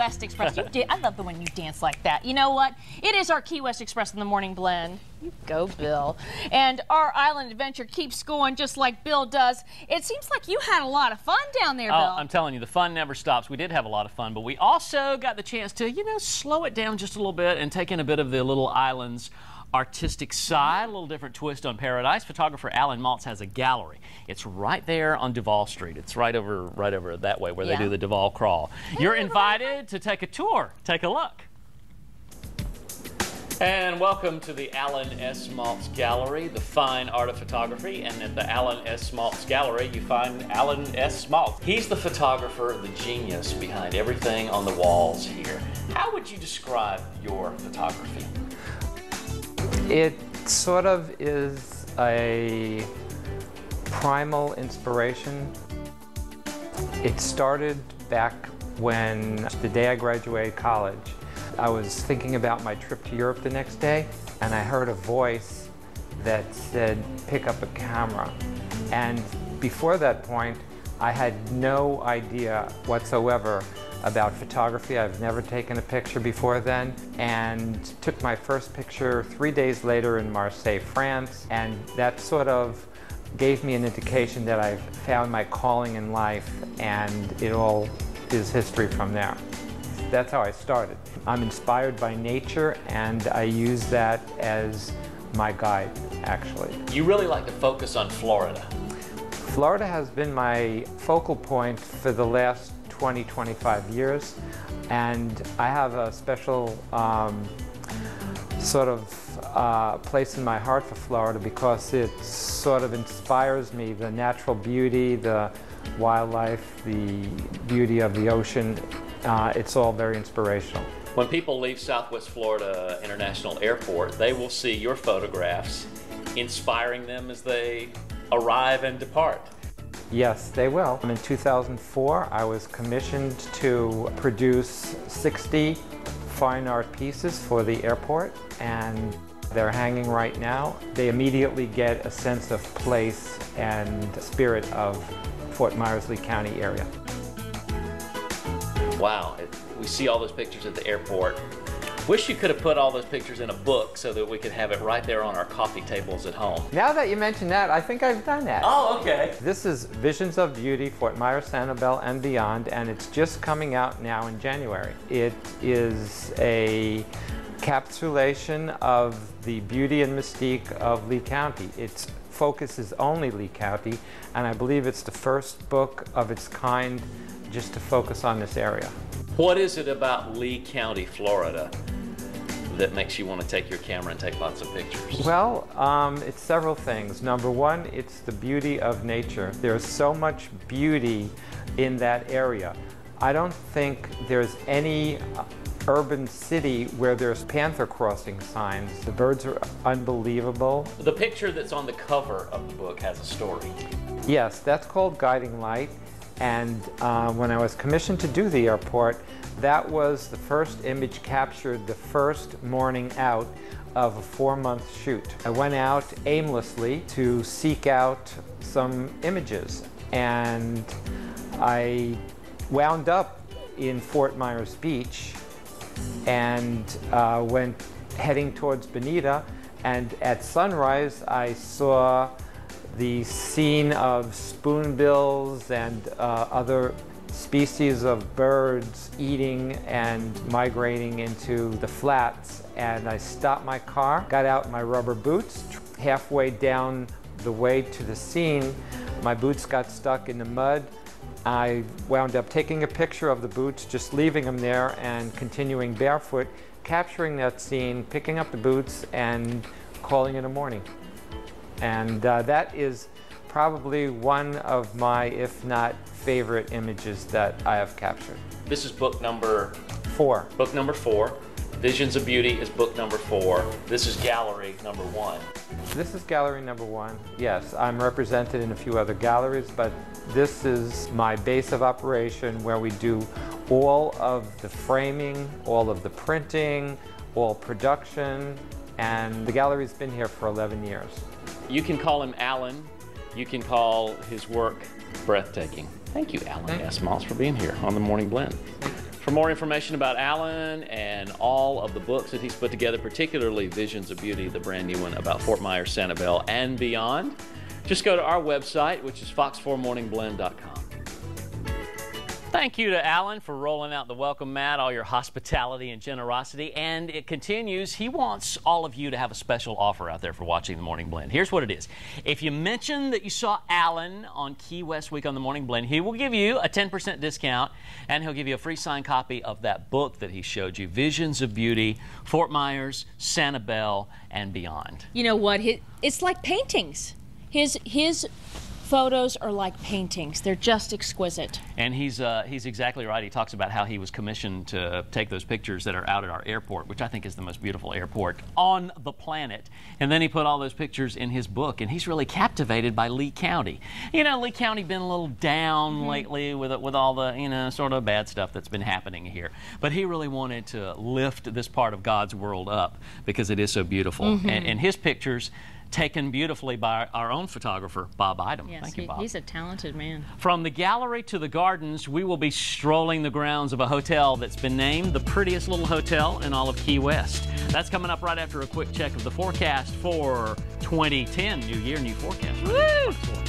West Express. I love the way you dance like that. You know what? It is our Key West Express in the Morning Blend. You go, Bill. And our island adventure keeps going just like Bill does. It seems like you had a lot of fun down there, Bill. Oh, I'm telling you, the fun never stops. We did have a lot of fun, but we also got the chance to, you know, slow it down just a little bit and take in a bit of the little island's artistic side, a little different twist on paradise. Photographer S Maltz has a gallery. It's right there on Duval Street. It's right over that way where they do the Duval crawl. You're invited to take a tour. Take a look. And welcome to the S Maltz Gallery, the fine art of photography. And at the S Maltz Gallery, you find S Maltz. He's the photographer, the genius behind everything on the walls here. How would you describe your photography? It sort of is a primal inspiration. It started back when, the day I graduated college, I was thinking about my trip to Europe the next day, and I heard a voice that said, pick up a camera. And before that point, I had no idea whatsoever about photography. I've never taken a picture before then, and took my first picture 3 days later in Marseille, France, and that sort of gave me an indication that I've found my calling in life, and it all is history from there. That's how I started. I'm inspired by nature, and I use that as my guide, actually. You really like to focus on Florida. Florida has been my focal point for the last 20-25 years, and I have a special sort of place in my heart for Florida because it sort of inspires me. The natural beauty, the wildlife, the beauty of the ocean, it's all very inspirational. When people leave Southwest Florida International Airport, they will see your photographs inspiring them as they arrive and depart. Yes, they will. In 2004, I was commissioned to produce 60 fine art pieces for the airport, and they're hanging right now. They immediately get a sense of place and spirit of Fort Myers-Lee County area. Wow, we see all those pictures at the airport. Wish you could have put all those pictures in a book so that we could have it right there on our coffee tables at home. Now that you mention that, I think I've done that. Oh, okay. This is Visions of Beauty, Fort Myers, Sanibel and Beyond, and it's just coming out now in January. It is a capsulation of the beauty and mystique of Lee County. Its focus is only Lee County, and I believe it's the first book of its kind just to focus on this area. What is it about Lee County, Florida, that makes you want to take your camera and take lots of pictures? Well, it's several things. Number one, it's the beauty of nature. There's so much beauty in that area. I don't think there's any urban city where there's panther crossing signs. The birds are unbelievable. The picture that's on the cover of the book has a story. Yes, that's called Guiding Light. And when I was commissioned to do the airport, that was the first image captured the first morning out of a 4-month shoot. I went out aimlessly to seek out some images, and I wound up in Fort Myers Beach and went heading towards Bonita, and at sunrise I saw the scene of spoonbills and other species of birds eating and migrating into the flats. And I stopped my car, got out my rubber boots. Halfway down the way to the scene, my boots got stuck in the mud. I wound up taking a picture of the boots, just leaving them there and continuing barefoot, capturing that scene, picking up the boots and calling in the morning. And that is probably one of my, if not favorite images that I have captured. This is book number 4. Book number 4. Visions of Beauty is book number 4. This is gallery number 1. This is gallery number 1. Yes, I'm represented in a few other galleries, but this is my base of operation where we do all of the framing, all of the printing, all production, and the gallery's been here for 11 years. You can call him Alan. You can call his work breathtaking. Thank you, Alan S Maltz, for being here on the Morning Blend. For more information about Alan and all of the books that he's put together, particularly Visions of Beauty, the brand new one about Fort Myers, Sanibel and Beyond, just go to our website, which is fox4morningblend.com. Thank you to Alan for rolling out the welcome mat, all your hospitality and generosity, and it continues. He wants all of you to have a special offer out there for watching the Morning Blend. Here's what it is. If you mention that you saw Alan on Key West Week on the Morning Blend, he will give you a 10% discount, and he'll give you a free signed copy of that book that he showed you, Visions of Beauty, Fort Myers, Sanibel, and Beyond. You know what? It's like paintings. His photos are like paintings. They're just exquisite. And he's exactly right. He talks about how he was commissioned to take those pictures that are out at our airport, which I think is the most beautiful airport on the planet. And then he put all those pictures in his book, and he's really captivated by Lee County. You know, Lee County been a little down lately with all the, you know, sort of bad stuff that's been happening here. But he really wanted to lift this part of God's world up because it is so beautiful. And his pictures taken beautifully by our own photographer, Bob Idem. Yes, Thank you, Bob. He's a talented man. From the gallery to the gardens, we will be strolling the grounds of a hotel that's been named the prettiest little hotel in all of Key West. That's coming up right after a quick check of the forecast for 2010. New year, new forecast. Woo!